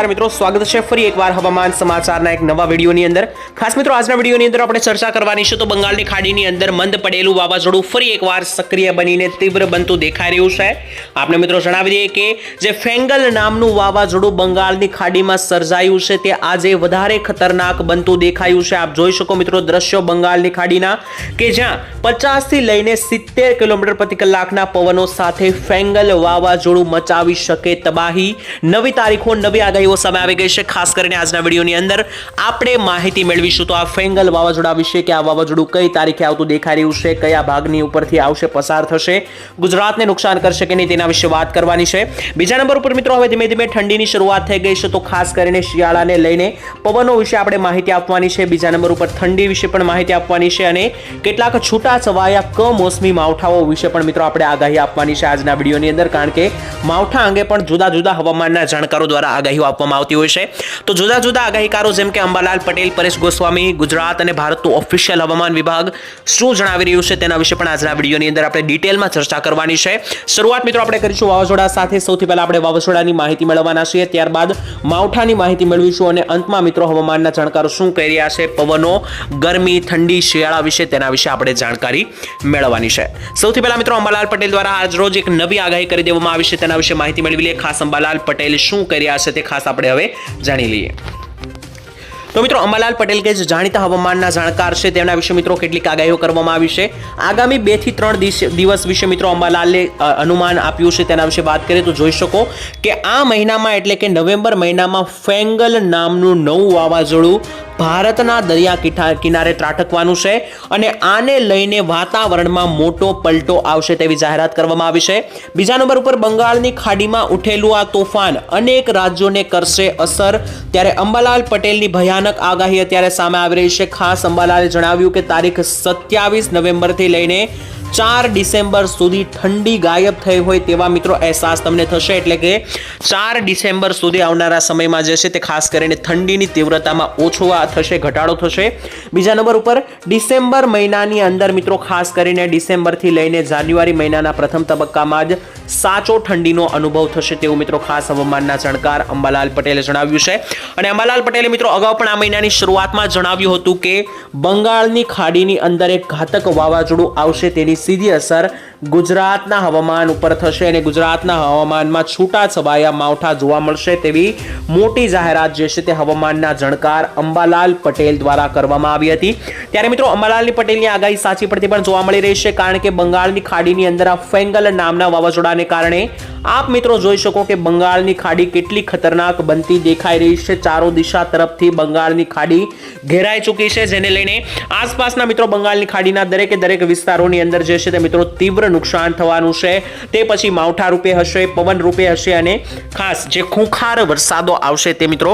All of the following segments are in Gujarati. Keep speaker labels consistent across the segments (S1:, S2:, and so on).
S1: મિત્રો સ્વાગત છે ફરી એકવાર હવામાન સમાચારના એક નવા વિડીયોની અંદર। ખાસ મિત્રો આજના વિડીયોની અંદર આપણે ચર્ચા કરવાની છે તો બંગાળની ખાડીની અંદર મંદ પડેલું વાવાઝોડું ફરી એકવાર સક્રિય બનીને તીવ્ર બનતું દેખાઈ રહ્યું છે। આપણે મિત્રો જણાવી દઈએ કે જે ફેંગલ નામનું વાવાઝોડું બંગાળની ખાડીમાં સર્જાયું છે તે આજે વધારે ખતરનાક બનતું દેખાયું છે। આપ જોઈ શકો મિત્રો દ્રશ્યો બંગાળની ખાડીના કે જ્યાં 50 થી લઈને 70 કિલોમીટર પ્રતિ કલાકના પવનો સાથે ફેંગલ વાવાઝોડું મચાવી શકે તબાહી। નવી તારીખો નવી આગાહીઓ સામે આવી ગઈ છે। ખાસ કરીને આજના વિડીયોની અંદર આપણે માહિતી મેળવીશું તો આ ફેંગલ વાવાઝોડા વિશે કે આ વાવાઝોડું કઈ તારીખે આવતું દેખાઈ રહ્યું છે, કયા ભાગની ઉપરથી આવશે, પસાર થશે, ગુજરાતને નુકસાન કરશે કે નહીં તેના વિશે વાત કરવાની છે। બીજા નંબર ઉપર મિત્રો હવે ધીમે ધીમે ઠંડીની શરૂઆત થઈ ગઈ છે તો ખાસ કરીને શિયાળાને લઈને પવનો વિશે આપણે માહિતી આપવાની છે। બીજા નંબર ઉપર ઠંડી વિશે પણ માહિતી આપવાની છે અને કેટલાક છૂટા છવાયા કમોસમી માવઠાઓ વિશે પણ મિત્રો આપણે આગાહી આપવાની છે આજના વિડીયોની અંદર, કારણ કે માવઠા અંગે પણ જુદા જુદા હવામાનના જાણકારો દ્વારા આગાહીઓ આપવામાં આવતી હોય છે। તો જુદા જુદા આગાહીકારો જેમ કે અંબાલાલ પટેલ, પરેશ ગોસ્વામી, ગુજરાત અને ભારતનું ઓફિશિયલ હવામાન વિભાગ શું જણાવી રહ્યું છે તેના વિશે પણ આજના વિડીયોની અંદર આપણે ડિટેલમાં ચર્ચા કરવાની છે। શરૂઆત મિત્રો આપણે કરીશું વાવાઝોડા સાથે। સૌથી પહેલા આપણે વાવાઝોડાની માહિતી મેળવવાના છીએ, ત્યારબાદ માવઠાની માહિતી મેળવીશું અને અંતમાં મિત્રો હવામાનના જાણકારો શું કહી રહ્યા છે, પવનો, ગરમી, ઠંડી, શિયાળા વિશે તેના વિશે આપણે જાણકારી મેળવવાની છે। સૌથી પહેલા મિત્રો અંબાલાલ પટેલ દ્વારા આજ રોજ એક નવી આગાહી કરી દેવામાં આવી છે તેના વિશે માહિતી મેળવી લઈએ। ખાસ અંબાલાલ પટેલ શું કરી રહ્યા છે તે ખાસ આપણે હવે જાણી લઈએ। તો મિત્રો અંબાલાલ પટેલ કે જે જાણીતા હવામાનના જાણકાર છે તેના વિશે મિત્રો કેટલીક આગાહીઓ કરવામાં આવી છે। આગામી 2 થી 3 દિવસ વિશે મિત્રો અંબાલાલે અનુમાન આપ્યું છે તેના વિશે વાત કરીએ તો જોઈ શકો કે આ મહિનામાં એટલે કે નવેમ્બર મહિનામાં ફેંગલ નામનું નવું વાવાઝોડું ભારતના દરિયા કિનારે ત્રાટકવાનું છે અને આને લઈને વાતાવરણમાં મોટો પલટો આવશે તેવી જાહેરાત કરવામાં આવી છે। બીજા નંબર ઉપર બંગાળની ખાડીમાં ઉઠેલું આ તોફાન અનેક રાજ્યોને કરશે અસર, ત્યારે અંબાલાલ પટેલની ભયાનક આગાહી અત્યારે સામે આવી રહી છે। ખાસ અંબાલાલે જણાવ્યું કે તારીખ 27 નવેમ્બરથી લઈને 4 ડિસેમ્બર સુધી ઠંડી ગાયબ થઈ હોય તેવા મિત્રો અહેસાસ તમને થશે, એટલે કે 4 ડિસેમ્બર સુધી આવનારા સમયમાં જે છે તે ખાસ કરીને ઠંડીની તીવ્રતામાં ઓછો થશે, ઘટાડો થશે। બીજા નંબર ઉપર ડિસેમ્બર મહિનાની અંદર મિત્રો ખાસ કરીને ડિસેમ્બરથી લઈને જાન્યુઆરી મહિનાના પ્રથમ તબક્કામાં જ સાચો ઠંડીનો અનુભવ થશે તેવું મિત્રો ખાસ હવામાનના જાણકાર અંબાલાલ પટેલે જણાવ્યું છે। અને અંબાલાલ પટેલે મિત્રો અગાઉ પણ આ મહિનાની શરૂઆતમાં જણાવ્યું હતું કે બંગાળની ખાડીની અંદર એક ઘાતક વાવાઝોડું આવશે, તેની સીધી અસર ગુજરાતના હવામાન ઉપર થશે અને ગુજરાતના હવામાનમાં છૂટા છવાયા માવઠા જોવા મળશે તેવી મોટી જાહેરાત જે છે તે હવામાનના જાણકાર અંબાલાલ પટેલ દ્વારા કરવામાં આવી હતી। ત્યારે મિત્રો અંબાલાલ પટેલની આગાહી સાચી પડતી પણ જોવા મળી રહી છે, કારણ કે બંગાળની ખાડીની અંદર આ ફેંગલ નામના વાવાઝોડાને કારણે આપ મિત્રો જોઈ શકો કે બંગાળની ખાડી કેટલી ખતરનાક બનતી દેખાઈ રહી છે। ચારો દિશા તરફથી બંગાળની ખાડી ઘેરાઈ ચૂકી છે, જેને લઈને આસપાસના મિત્રો બંગાળની ખાડીના દરેકે દરેક વિસ્તારોની અંદર જે છે તે મિત્રો તીવ્ર નુકસાન થવાનું છે। તે પછી માવઠા રૂપે હશે, પવન રૂપે હશે અને ખાસ જે ખૂંખાર વરસાદો આવશે તે મિત્રો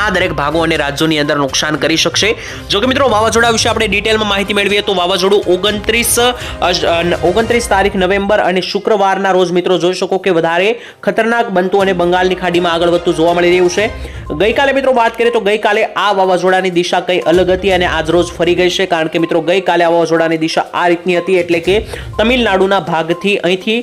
S1: આ દરેક ભાગો અને રાજ્યોની અંદર નુકસાન કરી શકશે। જો કે મિત્રો વાવાઝોડા વિશે આપણે ડિટેલમાં માહિતી મેળવીએ તો વાવાઝોડું 29 તારીખ નવેમ્બર અને શુક્રવારના રોજ મિત્રો જોઈ શકો કે વધારે ખતરનાક બનતું અને બંગાળની ખાડીમાં આગળ વધતું જોવા મળી રહ્યું છે। ગઈકાલે મિત્રો વાત કરીએ તો ગઈકાલે આ વાવાઝોડાની દિશા કઈ અલગ હતી અને આજ રોજ ફરી ગઈ છે, કારણ કે મિત્રો ગઈકાલે આ વાવાઝોડાની દિશા આ રીતની હતી, એટલે કે તમિલનાડુના ભાગથી અહીંથી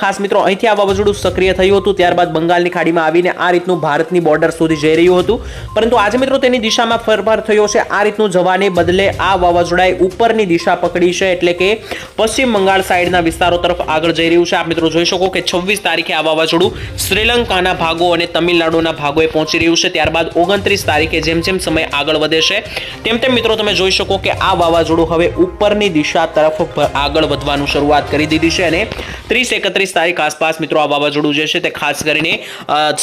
S1: ખાસ મિત્રો અહીંથી આ વાવાઝોડું સક્રિય થયું હતું, ત્યારબાદ બંગાળની ખાડીમાં આવીને આ રીતનું ભારતની બોર્ડર સુધી જઈ રહ્યું હતું, પરંતુ આજે મિત્રો તેની દિશામાં ફેરફાર થયો છે। આ રીતનું જવાને બદલે આ વાવાઝોડાએ ઉપરની દિશા પકડી છે, એટલે કે પશ્ચિમ બંગાળ સાઈડના વિસ્તારો તરફ આગળ જઈ રહ્યું છે। આપ મિત્રો જોઈ શકો કે 26 તારીખે આ વાવાઝોડું શ્રીલંકાના ભાગો અને તમિલનાડુના ભાગોએ પહોંચી રહ્યું છે, ત્યારબાદ 29 તારીખે જેમ જેમ સમય આગળ વધે છે તેમ તેમ મિત્રો તમે જોઈ શકો કે આ વાવાઝોડું હવે ઉપરની દિશા તરફ આગળ વધવાનું શરૂઆત કરી દીધી છે અને 30-31 તારીખ આસપાસ મિત્રો આ વાવાઝોડું જે છે તે ખાસ કરીને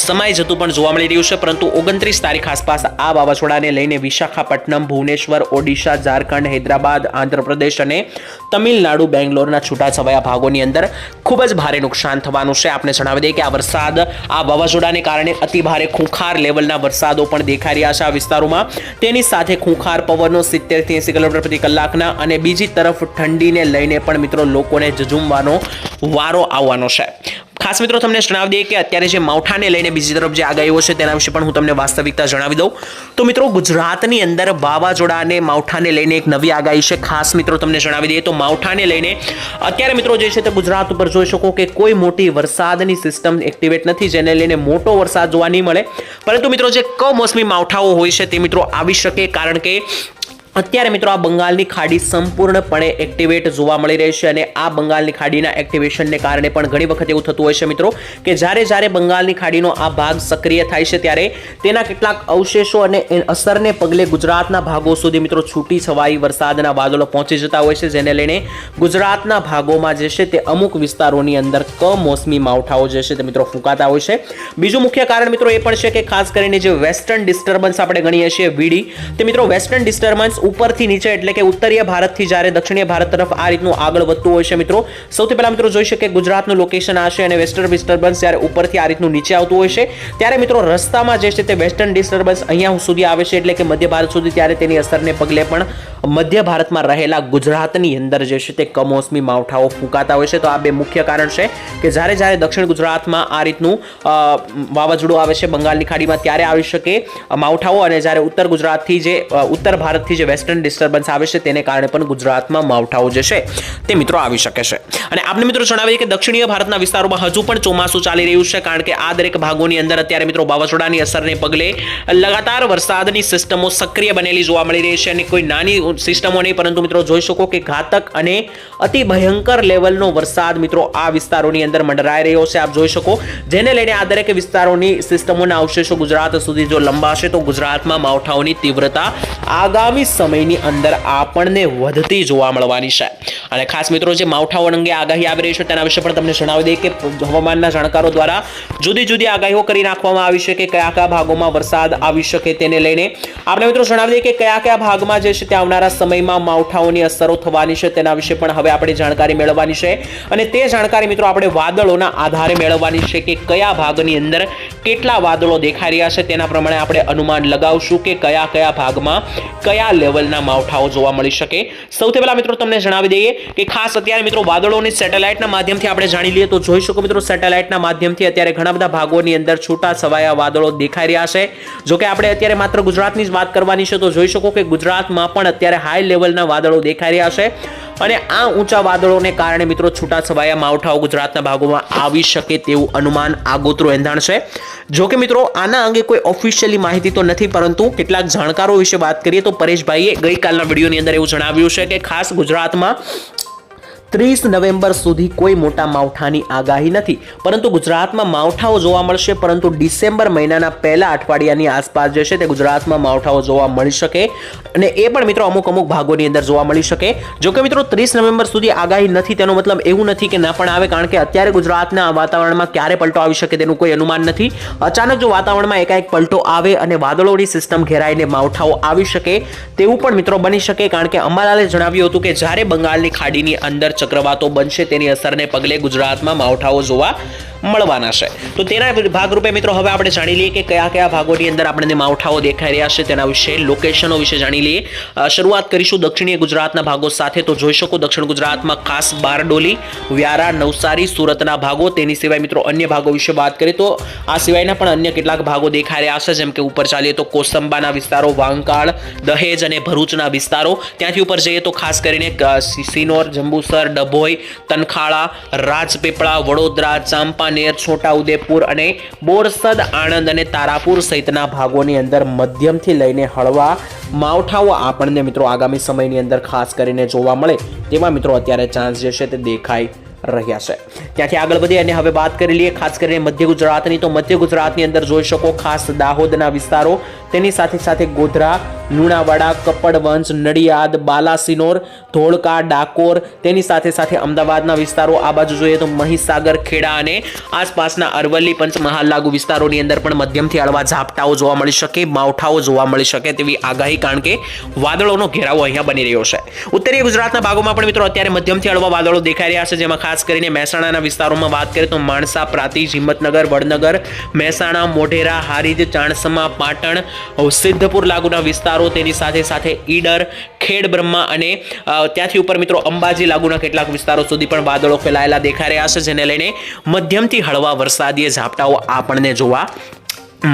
S1: સમય જતું પણ જોવા મળી રહ્યું છે, પરંતુ 29 તારીખ આસપાસ આ વાવાઝોડાને લઈને વિશાખાપટ્ટનમ, ભુવનેશ્વર, ઓડિશા, ઝારખંડ, હૈદરાબાદ, આંધ્રપ્રદેશ અને તમિલનાડુ, બેંગ્લોરના છૂટાછવાયા ભાગોની અંદર ખૂબ જ ભારે નુકસાન થવાનું છે। આપણે જણાવી દઈએ કે આ વરસાદ આ વાવાઝોડાને કારણે અતિ ભારે ખૂંખાર લેવલના વરસાદો પણ દેખાઈ રહ્યા છે આ વિસ્તારોમાં, તેની સાથે ખૂંખાર પવનો 70 થી 80 કિલોમીટર પ્રતિ કલાકના અને બીજી તરફ ઠંડીને લઈને પણ મિત્રો લોકોને ઝઝૂમવાનો વારો આવવાનો છે। ખાસ મિત્રો તમને જણાવી દઈએ કે અત્યારે જે માવઠાને લઈને બીજી તરફ જે આગાહીઓ છે તેના વિશે પણ હું તમને વાસ્તવિકતા જણાવી દઉં. તો મિત્રો ગુજરાતની અંદર વાવાઝોડા અને માવઠાને લઈને એક નવી આગાહી છે. ખાસ મિત્રો તમને જણાવી દઈએ તો માવઠાને લઈને અત્યારે મિત્રો જે છે તે ગુજરાત ઉપર જોઈ શકો કે કોઈ મોટી વરસાદની સિસ્ટમ એક્ટિવેટ નથી, જેને લઈને મોટો વરસાદ જોવા નહીં મળે. પરંતુ મિત્રો જે કમોસમી માવઠાઓ હોય છે તે મિત્રો આવી શકે, કારણ કે અત્યારે મિત્રો આ બંગાળની ખાડી સંપૂર્ણપણે એક્ટિવેટ જોવા મળી રહી છે અને આ બંગાળની ખાડીના એક્ટિવેશનને કારણે પણ ઘણી વખત એવું થતું હોય છે મિત્રો કે જ્યારે બંગાળની ખાડીનો આ ભાગ સક્રિય થાય છે ત્યારે તેના કેટલાક અવશેષો અને અસરને પગલે ગુજરાતના ભાગો સુધી મિત્રો છૂટી છવાઈ વરસાદના વાદળો પહોંચી જતા હોય છે, જેને લઈને ગુજરાતના ભાગોમાં જે છે તે અમુક વિસ્તારોની અંદર કમોસમી માવઠાઓ જે છે તે મિત્રો ફૂંકાતા હોય છે. બીજું મુખ્ય કારણ મિત્રો એ પણ છે કે ખાસ કરીને જે વેસ્ટર્ન ડિસ્ટર્બન્સ આપણે ગણીએ છીએ વીડી, તે મિત્રો વેસ્ટર્ન ડિસ્ટર્બન્સ ઉપરથી નીચે એટલે કે ઉત્તરીય ભારતથી જ્યારે દક્ષિણીય ભારત તરફ આ રીતનું આગળ વધતું હોય છે મિત્રો. સૌથી પહેલા મિત્રો જોઈ શકીએ ગુજરાતનું લોકેશન આ છે અને વેસ્ટર્ન ડિસ્ટર્બન્સ જ્યારે ઉપરથી આ રીતનું નીચે આવતું હોય છે ત્યારે મિત્રો રસ્તામાં જે છે તે વેસ્ટર્ન ડિસ્ટર્બન્સ અહીંયા સુધી આવે છે એટલે કે મધ્ય ભારત સુધી, ત્યારે તેની અસરને પગલે પણ મધ્ય ભારતમાં રહેલા ગુજરાતની અંદર જે છે તે કમોસમી માવઠાઓ ફૂંકાતા હોય છે. તો આ બે મુખ્ય કારણ છે કે જ્યારે દક્ષિણ ગુજરાતમાં આ રીતનું વાવાઝોડું આવે છે બંગાળની ખાડીમાં ત્યારે આવી શકે માવઠાઓ, અને જ્યારે ઉત્તર ગુજરાતથી જે ઉત્તર ભારતથી જે વેસ્ટર્ન ડિસ્ટર્બન્સ આવે છે તેને કારણે પણ ગુજરાતમાં માવઠાઓ જે છે તે મિત્રો આવી શકે છે. અને આપણે મિત્રો જણાવીએ કે દક્ષિણીય ભારતના વિસ્તારોમાં હજુ પણ ચોમાસું ચાલી રહ્યું છે, કારણ કે આ દરેક ભાગોની અંદર અત્યારે મિત્રો વાવાઝોડાની અસરને પગલે લગાતાર વરસાદની સિસ્ટમો સક્રિય બનેલી જોવા મળી રહી છે અને કોઈ નાની સિસ્ટમો નહીં, પરંતુ મિત્રો જોઈ શકો કે ઘાતક અને અતિ ભયંકર લેવલનો વરસાદ મિત્રો આ વિસ્તારોની અંદર મંડરાઈ રહ્યો છે. આપ જોઈ શકો, જેને લઈને આ દરેક વિસ્તારોની સિસ્ટમોના અવશેષો ગુજરાત સુધી જો લંબાશે તો ગુજરાતમાં માવઠાઓની તીવ્રતા આગામી સમયની અંદર આપણને વધતી જોવા મળવાની છે. અને ખાસ મિત્રો જે માવઠાઓ અંગે આગાહી આવી રહી છે તેના વિશે પણ તમને જણાવી દઈએ કે હવામાનના જાણકારો દ્વારા જુદી આગાહીઓ કરી નાખવામાં આવી છે કે કયા ભાગોમાં વરસાદ આવી શકે તેને લઈને. આપણે મિત્રો જણાવી દઈએ કે કયા ભાગમાં જે છે તે આવનારા સમયમાં માવઠાઓની અસરો થવાની છે તેના વિશે પણ હવે આપણે જાણકારી મેળવવાની છે. અને તે જાણકારી મિત્રો આપણે વાદળોના આધારે મેળવવાની છે કે કયા ભાગની અંદર કેટલા વાદળો દેખાઈ રહ્યા છે, તેના પ્રમાણે આપણે અનુમાન લગાવશું કે કયા ભાગમાં કયા લેવલના માવઠાઓ જોવા મળી શકે. સૌથી પહેલા મિત્રો તમને જણાવી દઈએ કે ખાસ અત્યારે મિત્રો વાદળોની સેટેલાઇટના માધ્યમથી આપણે જાણી લઈએ તો જોઈ શકો મિત્રો સેટેલાઇટના માધ્યમથી અત્યારે ઘણા બધા ભાગોની અંદર છૂટા છવાયા વાદળો દેખાઈ રહ્યા છે. જો કે આપણે અત્યારે માત્ર ગુજરાતની જ વાત કરવાની છે તો જોઈ શકો કે ગુજરાતમાં પણ અત્યારે હાઈ લેવલના વાદળો દેખાઈ રહ્યા છે અને આ ઊંચા વાદળોને કારણે મિત્રો છૂટા છવાયા માવઠાઓ ગુજરાતના ભાગોમાં આવી શકે તેવું અનુમાન આગોતરું એંધાણ છે. જો કે મિત્રો આના અંગે કોઈ ઓફિશિયલી માહિતી તો નથી, પરંતુ કેટલાક જાણકારો વિશે વાત કરીએ તો પરેશભાઈએ ગઈકાલના વિડીયોની અંદર એવું જણાવ્યું છે કે ખાસ ગુજરાતમાં 30 નવેમ્બર સુધી કોઈ મોટા માવઠાની આગાહી નથી, પરંતુ ગુજરાતમાં માવઠાઓ જોવા મળશે, પરંતુ ડિસેમ્બર મહિનાના પહેલા અઠવાડિયાની આસપાસ જે છે તે ગુજરાતમાં માવઠાઓ જોવા મળી શકે અને એ પણ મિત્રો અમુક ભાગોની અંદર જોવા મળી શકે. જો કે મિત્રો 30 નવેમ્બર સુધી આગાહી નથી તેનો મતલબ એવું નથી કે ના પણ આવે, કારણ કે અત્યારે ગુજરાતના વાતાવરણમાં ક્યારે પલટો આવી શકે તેનું કોઈ અનુમાન નથી. અચાનક જો વાતાવરણમાં એકાએક પલટો આવે અને વાદળોની સિસ્ટમ ઘેરાઈને માવઠાઓ આવી શકે તેવું પણ મિત્રો બની શકે, કારણ કે અંબાલાલે જણાવ્યું હતું કે જ્યારે બંગાળની ખાડીની અંદર ચક્રવાતો બનશે તેની અસરને પગલે ગુજરાતમાં માવઠાઓ જોવા મળવાના છે. તો તેના ભાગરૂપે મિત્રો હવે આપણે જાણી લઈએ કે કયા ભાગોની અંદર આપણને માવઠાઓ દેખાઈ રહ્યા છે તેના વિશે, લોકેશનો વિશે જાણી લઈએ. શરૂઆત કરીશું દક્ષિણીય ગુજરાતના ભાગો સાથે. તો જોઈ શકો દક્ષિણ ગુજરાતમાં ખાસ બારડોલી, વ્યારા, નવસારી, સુરતના ભાગો, તેની સિવાય મિત્રો અન્ય ભાગો વિશે વાત કરીએ તો આ સિવાયના પણ અન્ય કેટલાક ભાગો દેખાઈ રહ્યા છે, જેમ કે ઉપર ચાલીએ તો કોસંબાના વિસ્તારો, વાંકાળ, દહેજ અને ભરૂચના વિસ્તારો. ત્યાંથી ઉપર જઈએ તો ખાસ કરીને સિનોર, જંબુસર, ડભોઈ, તનખાળા, રાજપીપળા, વડોદરા, ચાંપાનેર, છોટાઉદેપુર અને બોરસદ, આણંદ અને તારાપુર સહિતના ભાગોની અંદર મધ્યમથી લઈને હળવા માવઠાઓ આપણને મિત્રો આગામી સમયની અંદર ખાસ કરીને જોવા મળે તેમાં મિત્રો અત્યારે ચાન્સ જે છે તે દેખાય રહ્યા છે. ત્યાંથી આગળ વધીએ અને હવે વાત કરી લઈએ ખાસ કરીને મધ્ય ગુજરાતની. તો મધ્ય ગુજરાતની અંદર જોઈ શકો ખાસ દાહોદના વિસ્તારો, તેની સાથે ગોધરા, લુણાવાડા, કપડવંજ, નડિયાદ, બાલાસિનોર, ધોળકા, ડાકોર, તેની સાથે અમદાવાદના વિસ્તારો. આ બાજુ જોઈએ તો મહીસાગર, ખેડા અને આસપાસના અરવલ્લી, પંચમહાલ લાગુ વિસ્તારોની અંદર પણ મધ્યમથી હળવા ઝાપટાઓ જોવા મળી શકે, માવઠાઓ જોવા મળી શકે તેવી આગાહી, કારણ કે વાદળોનો ઘેરાવો અહીંયા બની રહ્યો છે. ઉત્તરીય ગુજરાતના ભાગોમાં પણ મિત્રો અત્યારે મધ્યમથી હળવા વાદળો દેખાઈ રહ્યા છે, જેમાં ખાસ કરીને મહેસાણાના વિસ્તારોમાં વાત કરીએ તો માણસા, પ્રાંતિજ, હિંમતનગર, વડનગર, મહેસાણા, મોઢેરા, હારીજ, ચાણસમા, પાટણ, સિદ્ધપુર લાગુના વિસ્તારો, વિસ્તારો, તેની સાથે સાથે ઈડર, ખેડ બ્રહ્મા અને ત્યાંથી ઉપર મિત્રો અંબાજી લાગુના કેટલાક વિસ્તારો સુધી પણ વાદળો ફેલાયેલા દેખાઈ રહ્યા છે, જેને લઈને મધ્યમથી હળવા વરસાદીય ઝાપટાઓ આપણને જોવા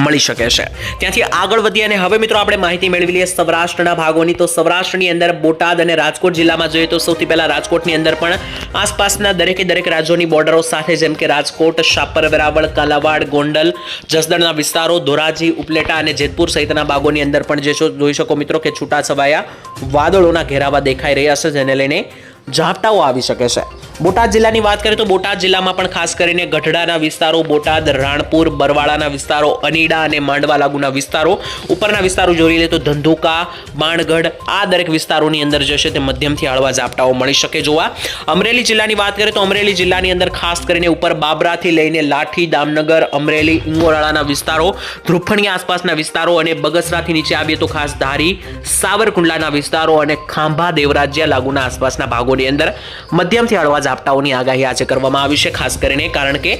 S1: મળી શકે છે. ત્યાંથી આગળ વધી અને હવે મિત્રો આપણે માહિતી મેળવી લઈએ સૌરાષ્ટ્રના ભાગોની. તો સૌરાષ્ટ્રની અંદર બોટાદ અને રાજકોટ જિલ્લામાં જોઈએ તો સૌથી પહેલા રાજકોટની અંદર પણ આસપાસના દરેકે દરેક રાજ્યોની બોર્ડરો સાથે, જેમ કે રાજકોટ, શાપર, વેરાવળ, કાલાવાડ, ગોંડલ, જસદણના વિસ્તારો, ધોરાજી, ઉપલેટા અને જેતપુર સહિતના ભાગોની અંદર પણ જે જોઈ શકો મિત્રો કે છૂટાછવાયા વાદળોના ઘેરાવા દેખાઈ રહ્યા છે, જેને લઈને ઝાપટાઓ આવી શકે છે. બોટાદ જિલ્લાની વાત કરીએ તો બોટાદ જિલ્લામાં પણ ખાસ કરીને ગઢડાના વિસ્તારો, બોટાદ, રાણપુર, બરવાળાના વિસ્તારો, અનીડા અને માંડવા લાગુના વિસ્તારો, ઉપરના વિસ્તારો જોઈ લે તો ધંધુકા, માણગઢ, આ દરેક વિસ્તારોની અંદર જે છે તે મધ્યમથી હળવા ઝાપટાઓ મળી શકે જોવા. અમરેલી જિલ્લાની વાત કરીએ તો અમરેલી જિલ્લાની અંદર ખાસ કરીને ઉપર બાબરાથી લઈને લાઠી, દામનગર, અમરેલી, ઇંગોરાળાના વિસ્તારો, ધ્રુફણી આસપાસના વિસ્તારો અને બગસરાથી નીચે આવીએ તો ખાસ ધારી, સાવરકુંડલાના વિસ્તારો અને ખાંભા, દેવરાજ્યા લાગુના આસપાસના ભાગોની અંદર મધ્યમથી હળવા ઝાપટાઓની આગાહી આજે કરવામાં આવી છે, ખાસ કરીને કારણ કે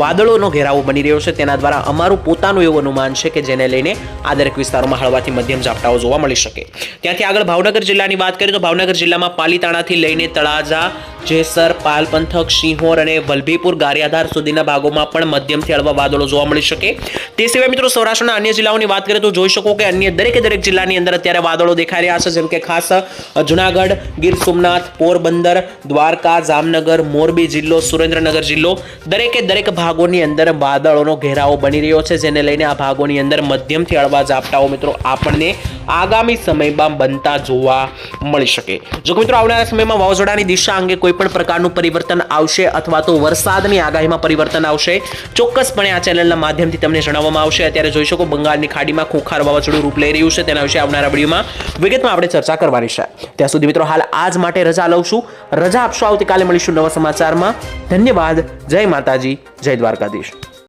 S1: વાદળોનો ઘેરાવો બની રહ્યો છે. તેના દ્વારા અમારું પોતાનું એવું અનુમાન છે કે જેને લઈને આ દરેક વિસ્તારોમાં હળવાથી મધ્યમ ઝાપટાઓ જોવા મળી શકે. ત્યાંથી આગળ ભાવનગર જિલ્લાની વાત કરીએ તો ભાવનગર જિલ્લામાં પાલીતાણાથી લઈને તળાજા, જેસર, પાલ પંથક, સિંહોર અને વલભીપુર, ગારિયાધાર સુધીના ભાગોમાં પણ મધ્યમથી હળવા વાદળો જોવા મળી શકે. તે સિવાય મિત્રો સૌરાષ્ટ્રના અન્ય જિલ્લાઓની વાત કરીએ તો જોઈ શકો કે અન્ય દરેક જિલ્લાની અંદર અત્યારે વાદળો દેખાઈ રહ્યા છે, જેમ કે ખાસ જુનાગઢ, ગીર સોમનાથ, પોરબંદર, દ્વારકા, જામનગર, મોરબી જિલ્લો, સુરેન્દ્રનગર જિલ્લો, દરેક ભાગોની અંદર વાદળોનો ઘેરાવો બની રહ્યો છે, જેને લઈને આ ભાગોની અંદર મધ્યમથી હળવા ઝાપટાઓ મિત્રો આપણને આગામી સમયમાં બનતા જોવા મળી શકે. જો મિત્રો આવનારા સમયમાં વાવાઝોડાની દિશા અંગે કોઈ પણ પ્રકારનું પરિવર્તન આવશે અથવા તો વરસાદની આગાહીમાં પરિવર્તન આવશે, ચોક્કસપણે આ ચેનલના માધ્યમથી તમને જણાવવામાં આવશે. અત્યારે જોઈ શકો બંગાળની ખાડીમાં ખુંખાર વાવાઝોડું રૂપ લઈ રહ્યું છે, તેના વિશે આવનારા વિડીયોમાં વિગતમાં આપણે ચર્ચા કરવાની છે. ત્યાં સુધી મિત્રો હાલ આજ માટે રજા લઉં છું. રજા આપશો, આવતીકાલે મળીશું નવા સમાચારમાં. ધન્યવાદ. જય માતાજી, જય દ્વારકાધીશ.